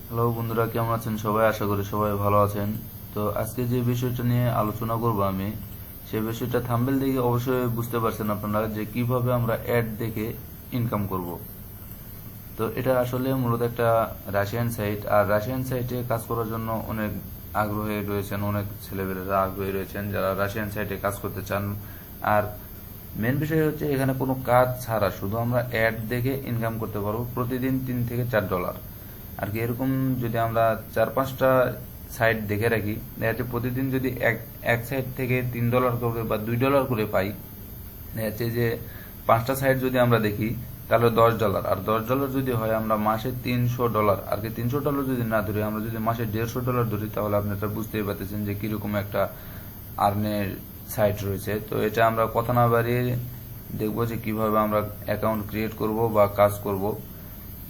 Hello বন্ধুরা, কেমন আছেন সবাই? আশা করি সবাই ভালো আছেন। তো আজকে যে বিষয়টা নিয়ে আলোচনা করব আমি, সেই বিষয়টা থাম্বনেল দেখে অবশ্যই বুঝতে পারছেন আপনারা যে কিভাবে আমরা অ্যাড দেখে ইনকাম করব। তো এটা আসলে মূলত একটা রাশিয়ান সাইট, আর রাশিয়ান সাইটে কাজ করার জন্য অনেক আগ্রহী রয়েছেন, অনেক ছেলেমেয়েরা আগ্রহী রয়েছেন যারা রাশিয়ান সাইটে কাজ করতে চান। আর মেন বিষয় হচ্ছে এখানে কোনো কাজ ছাড়া শুধু আমরা অ্যাড দেখে ইনকাম করতে পারবো প্রতিদিন $3 থেকে $4। আর কি এরকম যদি আমরা 4-5টা সাইট দেখে রাখি, দেখা যাচ্ছে প্রতিদিন যদি এক সাইট থেকে $3 করে বা $2 করে পাই, দেখা যাচ্ছে যে 5টা সাইট যদি আমরা দেখি তাহলে $10। আর $10 যদি হয় আমরা মাসে $300, আর কি $300 যদি না ধরি, আমরা যদি মাসে $150 ধরি, তাহলে আপনারা বুঝতেই পারতেছেন যে কিরকম একটা আর্নের সাইট রয়েছে। তো এটা আমরা কথা না বাড়িয়ে দেখবো যে কিভাবে আমরা অ্যাকাউন্ট ক্রিয়েট করব বা কাজ করব।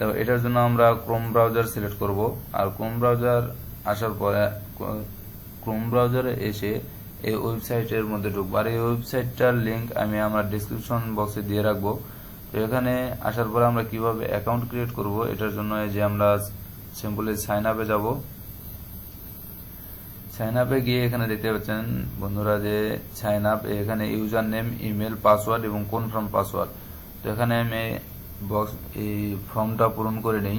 তো এটার জন্য আমরা ক্রোম ব্রাউজার সিলেক্ট করব, আর ক্রোম ব্রাউজার আসার পরে ক্রোম ব্রাউজারে এসে এই ওয়েবসাইটের মধ্যে ঢুকবো। আর এই ওয়েবসাইটটার লিংক আমি আমার ডেসক্রিপশন বক্সে দিয়ে রাখবো। তো এখানে আসার পরে আমরা কিভাবে অ্যাকাউন্ট ক্রিয়েট করব, এটার জন্য এই যে আমরা সিম্পলি সাইন আপে যাব। সাইন আপে গিয়ে এখানে দেখতে পাচ্ছেন বন্ধুরা যে সাইন আপ, এখানে ইউজার নেম, ইমেল, পাসওয়ার্ড এবং কনফার্ম পাসওয়ার্ড। তো এখানে আমি এই ফর্মটা পূরণ করে নেই।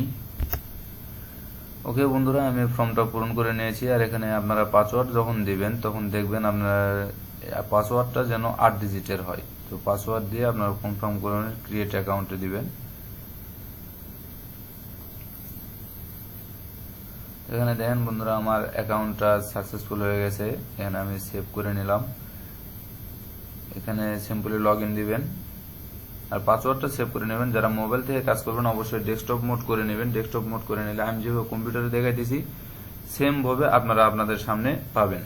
ওকে বন্ধুরা, আমি ফর্মটা পূরণ করে নিয়েছি। আর এখানে আপনারা পাসওয়ার্ড যখন দিবেন তখন দেখবেন আপনার পাসওয়ার্ডটা যেন 8 ডিজিটের হয়। তো পাসওয়ার্ড দিয়ে আপনারা কনফার্ম করে ক্রিয়েট অ্যাকাউন্টে দিবেন। এখানে দেখেন বন্ধুরা আমার অ্যাকাউন্টটা সাকসেসফুল হয়ে গেছে। এখানে আমি সেভ করে নিলাম। এখানে সিম্পলি লগ ইন দিবেন আর পাসওয়ার্ডটা সেভ করে নেবেন। যারা মোবাইল থেকে কাজ করবেন অবশ্যই ডেস্কটপ মোড করে নেবেন। ডেস্কটপ মোড করে নিলে আমি যেভাবে কম্পিউটারে দেখাইতেছি সেম ভাবে আপনারা আপনাদের সামনে পাবেন।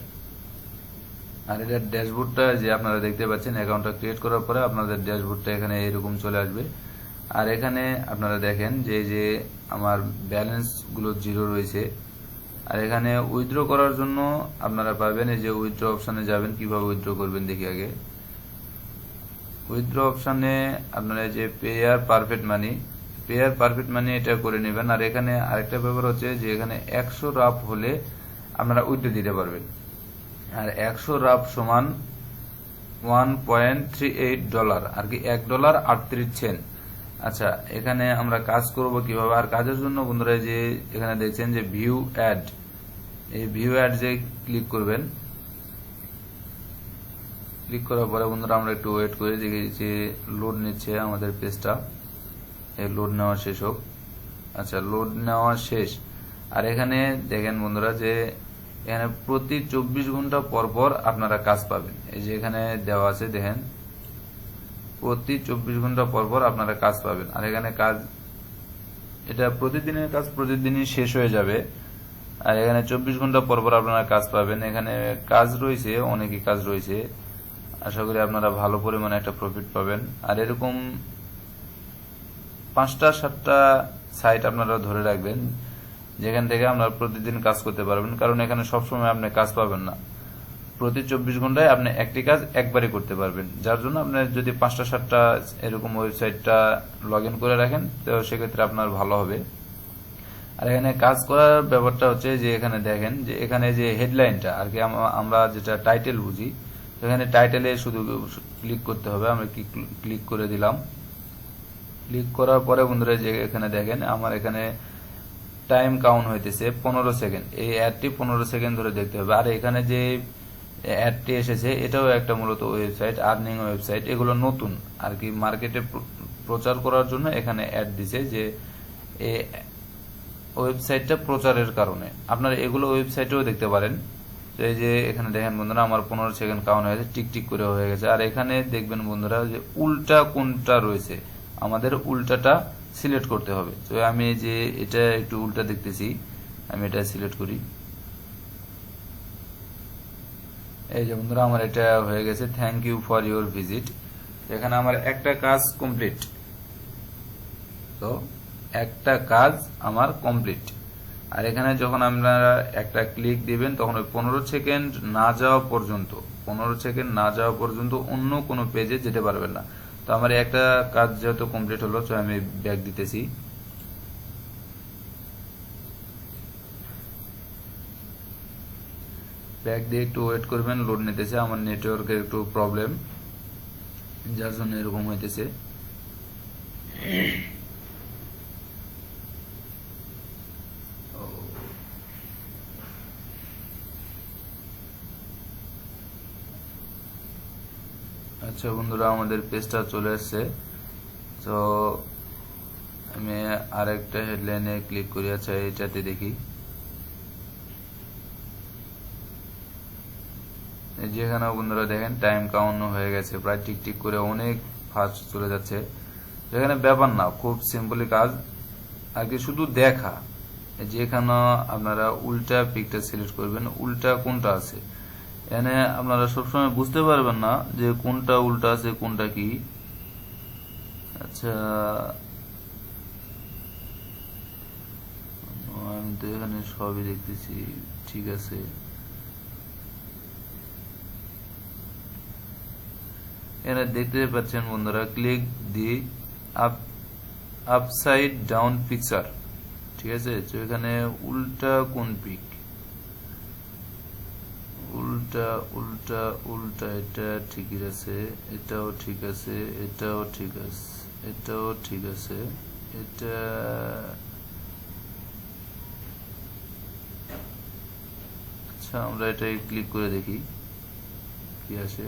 আর এটা ড্যাশবোর্ডটা যে আপনারা দেখতে পাচ্ছেন, অ্যাকাউন্টটা ক্রিয়েট করার পরে আপনাদের ড্যাশবোর্ডটা এখানে এরকম চলে আসবে। আর এখানে আপনারা দেখেন যে আমার ব্যালেন্স গুলো 0 রয়েছে। আর এখানে উইথড্র করার জন্য আপনারা পাবেন এই যে উইথড্র অপশনে যাবেন। কিভাবে উইথড্র করবেন দেখি আগে। উইথড্র অপশনে আপনারা যে পেয়ার পারফেক্ট মানি এটা করে নেবেন। আর এখানে আরেকটা ব্যাপার হচ্ছে যে এখানে 100 রাপ হলে আপনারা উইথড্র দিতে পারবেন। আর 100 রাপ সমান $1.38, আর কি $1.38। আচ্ছা, এখানে আমরা কাজ করব কিভাবে? আর কাজের জন্য বন্ধুরা যে এখানে দেখছেন যে ভিউ অ্যাড, এই ভিউ অ্যাড যে ক্লিক করবেন। ক্লিক করার পরে বন্ধুরা আমরা একটু ওয়েট করে দেখি যে লোড নিচ্ছে আমাদের পেজটা। এই লোড নেওয়া শেষ হোক। আচ্ছা, লোড নেওয়া শেষ। আর এখানে দেখেন বন্ধুরা যে এখানে প্রতি 24 ঘন্টা পর পর আপনারা কাজ পাবেন। এই যে এখানে দেওয়া আছে দেখেন, প্রতি 24 ঘন্টা পর পর আপনারা কাজ পাবেন। আর এখানে কাজ, এটা প্রতিদিনের কাজ প্রতিদিনই শেষ হয়ে যাবে। আর এখানে 24 ঘন্টা পর পর আপনারা কাজ পাবেন। এখানে কাজ রয়েছে, অনেকই কাজ রয়েছে। আশা করি আপনারা ভালো পরিমাণে একটা প্রফিট পাবেন। আর এরকম 5টা-7টা সাইট আপনারা ধরে রাখবেন যেখান থেকে আপনারা প্রতিদিন কাজ করতে পারবেন, কারণ এখানে সবসময় আপনি কাজ পাবেন না। প্রতি 24 ঘন্টায় আপনি একটি কাজ একবারই করতে পারবেন। যার জন্য আপনি যদি 5টা-7টা এরকম ওয়েবসাইটটা লগ ইন করে রাখেন তো সেক্ষেত্রে আপনার ভালো হবে। আর এখানে কাজ করার ব্যাপারটা হচ্ছে যে এখানে দেখেন যে এখানে যে হেডলাইনটা, আর কি আমরা যেটা টাইটেল বুঝি, এখানে টাইটেলে শুধু ক্লিক করতে হবে। আমরা ক্লিক করে দিলাম। ক্লিক করার পরে বন্ধুরা যে এখানে দেখেন আমার এখানে টাইম কাউন্ট হইতেছে 15 সেকেন্ড। এই অ্যাডটি 15 সেকেন্ড ধরে দেখতে হবে। আর এখানে যে অ্যাডটি এসেছে এটাও একটা মূলত ওয়েবসাইট, আর্নিং ওয়েবসাইট। এগুলো নতুন আর কি মার্কেটে প্রচার করার জন্য এখানে অ্যাড দিছে, যে এই ওয়েবসাইটটা প্রচারের কারণে। আপনারা এগুলো ওয়েবসাইটেও দেখতে পারেন। তো এই যে এখানে দেখেন বন্ধুরা আমার 15 সেকেন্ড কাউন্ট হয়েছে, টিক করে হয়ে গেছে। আর এখানে দেখবেন বন্ধুরা যে উল্টা কোনটা রয়েছে, আমাদের উল্টাটা সিলেক্ট করতে হবে। তো আমি যে এটা একটু উল্টা দেখতেছি, আমি এটা সিলেক্ট করি। এই যে বন্ধুরা আমার এটা হয়ে গেছে, thank you for your visit. এখানে আমার একটা কাজ কমপ্লিট। তো একটা কাজ আমার কমপ্লিট। আর এখানে যখন আপনারা একটা ক্লিক দিবেন তখন ওই 15 সেকেন্ড না যাওয়া পর্যন্ত অন্য কোনো পেজে যেতে পারবেন না। তো আমার একটা কাজ যেহেতু কমপ্লিট হলো, তো আমি ব্যাক দিতেছি। ব্যাক দিয়ে একটু ওয়েট করবেন, লোড নিতেছে, আমার নেটওয়ার্কের একটু প্রবলেম, যার জন্য এরকম হইতেছে। আচ্ছা বন্ধুরা, আমাদের পেজটা চলে আসছে। তো আমি আরেকটা হেডলাইনে ক্লিক করি। আচ্ছা, এটাতে দেখি, যেখানে বন্ধুরা দেখেন টাইম কাউন্ট হয়ে গেছে, প্রায় টিক করে অনেক ফাস্ট চলে যাচ্ছে। এখানে ব্যাপার না, খুব সিম্পলি কাজ আর কি, শুধু দেখা। যেখানে আপনারা উল্টা পিকটা সিলেক্ট করবেন, উল্টা কোনটা আছে, এখানে আপনারা সবসময় বুঝতে পারবেন না যে কোনটা উল্টা আছে কোনটা কি। আচ্ছা, আমি তো এখানে সবই দেখতেছি, ঠিক আছে। এখানে দেখতে পাচ্ছেন বন্ধুরা, ক্লিক দি আপসাইড ডাউন পিকচার, ঠিক আছে। তো এখানে উল্টা কোন পিক, উল্টা উল্টা উল্টা, এটা ঠিকই আছে, এটাও ঠিক আছে, এটাও ঠিক আছে, এটাও ঠিক আছে, এটা আচ্ছা, আমরা এটাই ক্লিক করে দেখি কি আসে।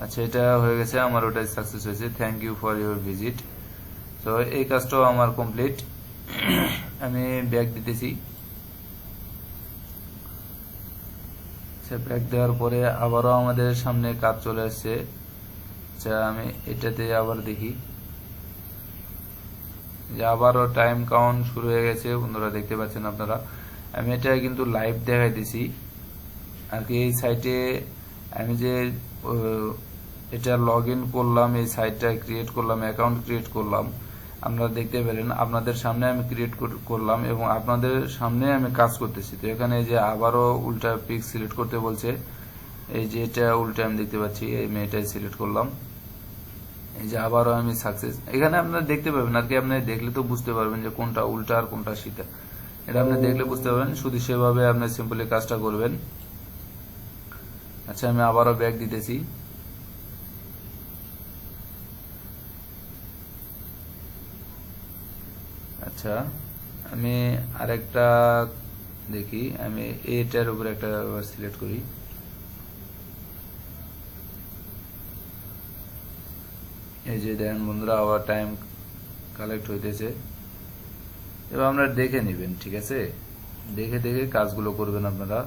আচ্ছা, এটা হয়ে গেছে আমার, ওটাই সাকসেস হয়েছে। Thank you for your visit. তো এই কাজটাও আমার কমপ্লিট। আমি ব্যাক দিতেছি। ব্যাক দেওয়ার পরে আবারও আমাদের সামনে কাজ চলে আসছে। আচ্ছা, আমি এটাতে আবার দেখি যে আবারও টাইম কাউন্ট শুরু হয়ে গেছে বন্ধুরা, দেখতে পাচ্ছেন আপনারা। আমি এটা কিন্তু লাইভ দেখাইতেছি আর কি। এই সাইটে আমি যে এটা লগ ইন করলাম, এই সাইটটা ক্রিয়েট করলাম, অ্যাকাউন্ট ক্রিয়েট করলাম, আপনারা দেখতে পেলেন, আপনাদের সামনে আমি ক্রিয়েট করলাম এবং আপনাদের সামনে আমি কাজ করতেছি। তো এখানে যে আবারও উল্টা পিক সিলেক্ট করতে বলছে, এই যে এটা উল্টা আমি দেখতে পাচ্ছি, আমি এটাই সিলেক্ট করলাম। এই যে আবারও আমি সাকসেস, এখানে আপনারা দেখতে পাবেন আর কি, আপনি দেখলে তো বুঝতে পারবেন যে কোনটা উল্টা আর কোনটা সিধা, এটা আপনি দেখলে বুঝতে পারবেন। শুধু সেভাবে আপনি সিম্পলি কাজটা করবেন। আচ্ছা, আমি আবারও ব্যাক দিতেছি। আচ্ছা, আমি আরেকটা দেখি, আমি এটার উপরে একটা সিলেক্ট করি। এই যে দেখেন বন্ধুরা, আবার টাইম কালেক্ট হইতেছে। এবার আমরা দেখে নেবেন, ঠিক আছে, দেখে দেখে কাজগুলো করবেন আপনারা।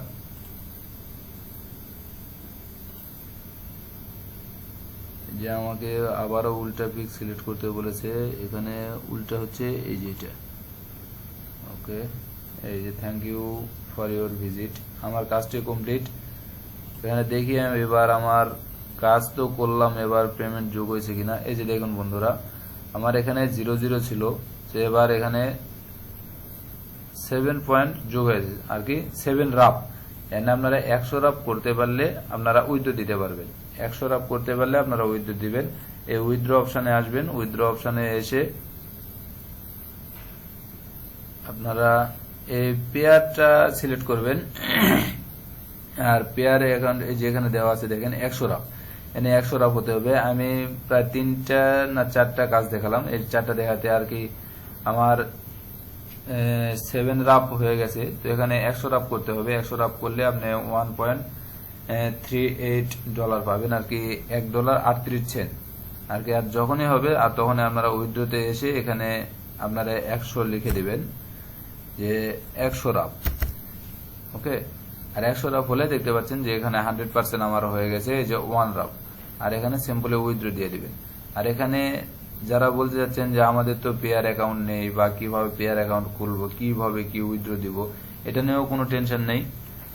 যে আমাকে আবারও উল্টা পিক সিলেক্ট করতে বলেছে, এখানে উল্টা হচ্ছে এই যে এটা। ওকে, এই যে thank you for your visit, আমার কাজটি কমপ্লিট। এখানে দেখি আমি এবার আমার কাজ তো করলাম, এবার পেমেন্ট যোগ হয়েছে কিনা। এই যে দেখুন বন্ধুরা, আমার এখানে 00 ছিল, তো এবার এখানে 7 পয়েন্ট যোগ হয়েছে আর কি, 7 রাপ। এখানে আপনারা 100 রাপ করতে পারলে আপনারা উইথড্র দিতে পারবেন। 100 রাপ করতে পারলে আপনারা উইথড্র দিবেন। এই উইথড্র অপশনে আসবেন, উইথড্র অপশনে এসে আপনারা এই পেয়ারটা সিলেক্ট করবেন। আর পেয়ারে অ্যাকাউন্ট যেখানে দেওয়া আছে দেখেন 100 রাপ, এনে 100 রাপ হতে হবে। আমি প্রায় 3টা না 4টা কাজ দেখালাম, এই 4টা দেখাতে আর কি আমার 7 রাপ হয়ে গেছে। তো এখানে 100 রাপ করতে হবে। 100 রাপ করলে আপনি $1.38 পাবেন আর কি, $1.38 আর কি। আর যখনই হবে আর তখনই আপনারা উইথড্রতে এসে এখানে আপনারা 100 লিখে দিবেন যে 100 রাপ। ওকে, আর 100 রাপ হলে দেখতে পাচ্ছেন যে এখানে 100% আমার হয়ে গেছে, এই যে 1 রাপ। আর এখানে সিম্পলি উইথড্র দিয়ে দিবেন। আর এখানে যারা বলতে যাচ্ছেন যে আমাদের তো পেয়ার অ্যাকাউন্ট নেই, বা কিভাবে পেয়ার অ্যাকাউন্ট খুলবো, কিভাবে কি উইথড্র দিব, এটা নিয়েও কোনো টেনশন নেই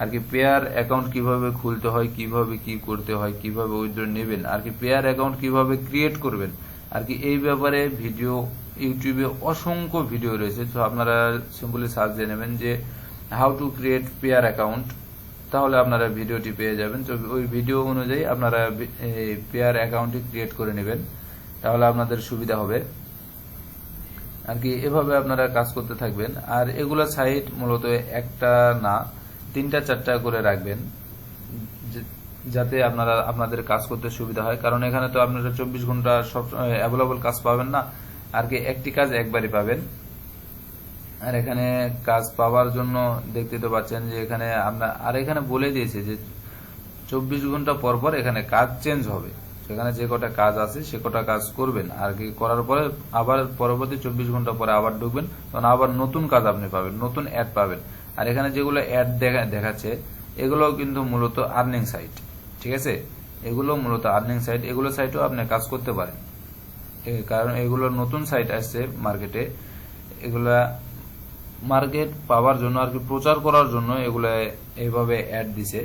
আর কি। পেয়ার অ্যাকাউন্ট কিভাবে খুলতে হয়, কিভাবে কি করতে হয়, কিভাবে উইথড্র নেবেন আর কি, পেয়ার অ্যাকাউন্ট কিভাবে ক্রিয়েট করবেন আর কি, এই ব্যাপারে ভিডিও ইউটিউবে অসংখ্য ভিডিও রয়েছে। তো আপনারা সিম্পলি সার্চ দিয়ে নেবেন যে how to create pair account, তাহলে আপনারা ভিডিওটি পেয়ে যাবেন। তো ওই ভিডিও অনুযায়ী আপনারা পেয়ার অ্যাকাউন্টটি ক্রিয়েট করে নেবেন, তাহলে আপনাদের সুবিধা হবে আর কি। এভাবে আপনারা কাজ করতে থাকবেন। আর এগুলা সাইট মূলত একটা না 3টা 4টা করে রাখবেন, যাতে আপনাদের কাজ করতে সুবিধা হয়, কারণ এখানে তো আপনারা 24 ঘন্টা সব অ্যাভেলেবল কাজ পাবেন না, আর কি একটি কাজ একবারই পাবেন। আর এখানে কাজ পাওয়ার জন্য দেখতে তো পাচ্ছেন যে এখানে এখানে বলে দিয়েছে যে 24 ঘন্টা পর পর এখানে কাজ চেঞ্জ হবে, সেখানে যে কটা কাজ আছে সে কটা কাজ করবেন, আর কি করার পরে আবার পরবর্তী 24 ঘন্টা পরে আবার ঢুকবেন, তখন আবার নতুন কাজ আপনি পাবেন, নতুন অ্যাড পাবেন। আর এখানে যেগুলো অ্যাড দেখাচ্ছে এগুলো কিন্তু মূলত আর্নিং সাইট, ঠিক আছে, এগুলো মূলত আর্নিং সাইট, এগুলো সাইটেও আপনি কাজ করতে পারেন, কারণ এগুলো নতুন সাইট আসছে মার্কেটে, এগুলা মার্কেট পাওয়ার জন্য আর কি প্রচার করার জন্য এগুলো এইভাবে অ্যাড দিছে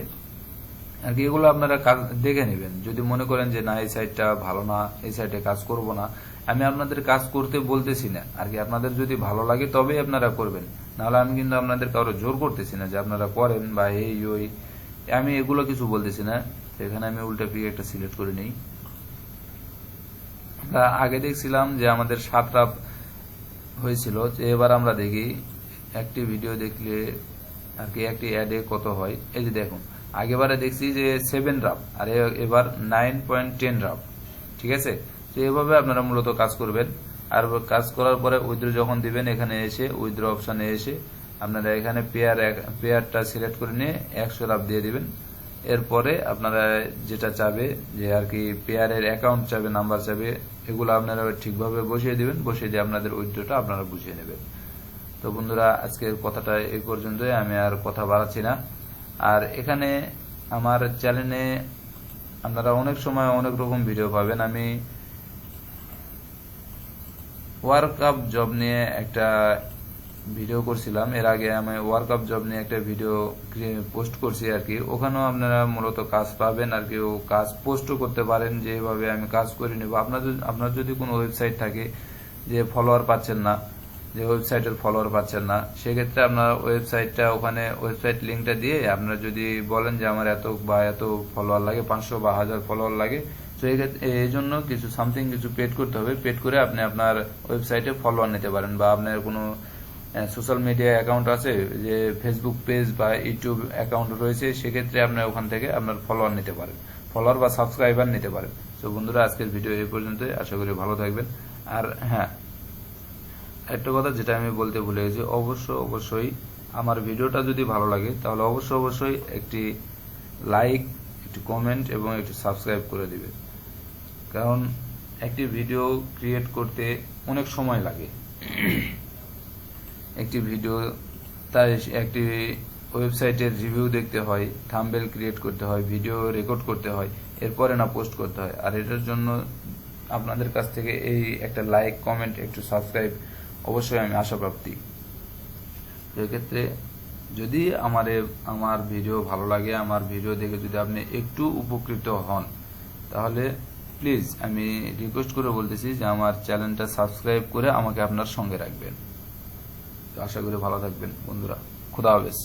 আর কি। এগুলো আপনারা কাজ দেখে নেবেন, যদি মনে করেন যে না এই সাইটটা ভালো না, এই সাইটে কাজ করব না, আমি আপনাদের কাজ করতে বলতেছি না আর কি, আপনাদের যদি ভালো লাগে তবেই আপনারা করবেন, নাহলে আমি কিন্তু আপনাদের কারো জোর করতেছি না যে আপনারা করেন বা এই ওই, আমি এগুলো কিছু বলতেছি না। এখানে আমি উল্টা পিক একটা সিলেক্ট করে নিই। আমরা আগে দেখছিলাম যে আমাদের 7 রাপ হয়েছিল, যে এবার আমরা দেখি একটি ভিডিও দেখলে আর কি একটি অ্যাডে কত হয়। এই যে দেখুন, আগেবারে দেখছি যে 7 রাপ, আর এবার 9.10 রাপ, ঠিক আছে। তো এভাবে আপনারা মূলত কাজ করবেন, আর কাজ করার পরে উইথড্র যখন দিবেন এখানে এসে উইথড্র অপশনে এসে আপনারা এখানে পেয়ারটা সিলেক্ট করে নিয়ে 100 রাপ দিয়ে দিবেন। এরপরে আপনারা যেটা চাবে যে আর কি পেয়ারের অ্যাকাউন্ট চাবে, নাম্বার চাবে, এগুলো আপনারা ঠিকভাবে বসিয়ে দিবেন, বসিয়ে দিয়ে আপনাদের উইথড্রটা আপনারা বুঝিয়ে নেবেন। তো বন্ধুরা, আজকের কথাটা এই পর্যন্তই, আমি আর কথা বাড়াচ্ছি না। আর এখানে আমার চ্যানেলে আপনারা অনেক সময় অনেক রকম ভিডিও পাবেন। আমি ওয়ার্ক আপ জব নিয়ে একটা ভিডিও করছিলাম, এর আগে আমি ওয়ার্ক আপ জব নিয়ে একটা ভিডিও পোস্ট করছি আর কি, ওখানেও আপনারা মূলত কাজ পাবেন আর কি, ও কাজ পোস্টও করতে পারেন যে এভাবে আমি কাজ করে নেব। আপনার যদি কোনো ওয়েবসাইট থাকে যে ফলোয়ার পাচ্ছেন না, যে ওয়েবসাইটের ফলোয়ার পাচ্ছেন না, সেক্ষেত্রে আপনার ওয়েবসাইটটা ওখানে ওয়েবসাইট লিঙ্কটা দিয়ে আপনারা যদি বলেন যে আমার এত ফলোয়ার লাগে, 500 বা 1000 ফলোয়ার লাগে, তো এই জন্য কিছু সামথিং কিছু পেড করতে হবে, পেড করে আপনি আপনার ওয়েবসাইটে ফলোয়ার নিতে পারেন, বা আপনার কোনো সোশ্যাল মিডিয়া অ্যাকাউন্ট আছে, যে ফেসবুক পেজ বা ইউটিউব অ্যাকাউন্ট রয়েছে, সেক্ষেত্রে আপনার ওখান থেকে আপনার ফলোয়ার নিতে পারেন, ফলোয়ার বা সাবস্ক্রাইবার নিতে পারেন। তো বন্ধুরা, আজকের ভিডিও এই পর্যন্তই, আশা করি ভালো থাকবেন। আর হ্যাঁ, একটা কথা যেটা আমি বলতে ভুলে গেছি, অবশ্যই আমার ভিডিওটা যদি ভালো লাগে তাহলে অবশ্যই একটি লাইক, একটি কমেন্ট এবং একটি সাবস্ক্রাইব করে দিবে, কারণ একটি ভিডিও ক্রিয়েট করতে অনেক সময় লাগে। একটি ভিডিও, তাই একটি ওয়েবসাইটের রিভিউ দেখতে হয়, থাম্বনেল ক্রিয়েট করতে হয়, ভিডিও রেকর্ড করতে হয়, এরপরে না পোস্ট করতে হয়। আর এটার জন্য আপনাদের কাছ থেকে এই একটা লাইক, কমেন্ট, একটু সাবস্ক্রাইব অবশ্যই আমি আশাপ্রাপ্তি। এক্ষেত্রে যদি আমার ভিডিও ভালো লাগে, আমার ভিডিও দেখে যদি আপনি একটু উপকৃত হন, তাহলে প্লিজ আমি রিকোয়েস্ট করে বলতেছি যে আমার চ্যানেলটা সাবস্ক্রাইব করে আমাকে আপনার সঙ্গে রাখবেন। আশা করি ভালো থাকবেন বন্ধুরা, খুদা হাফেজ।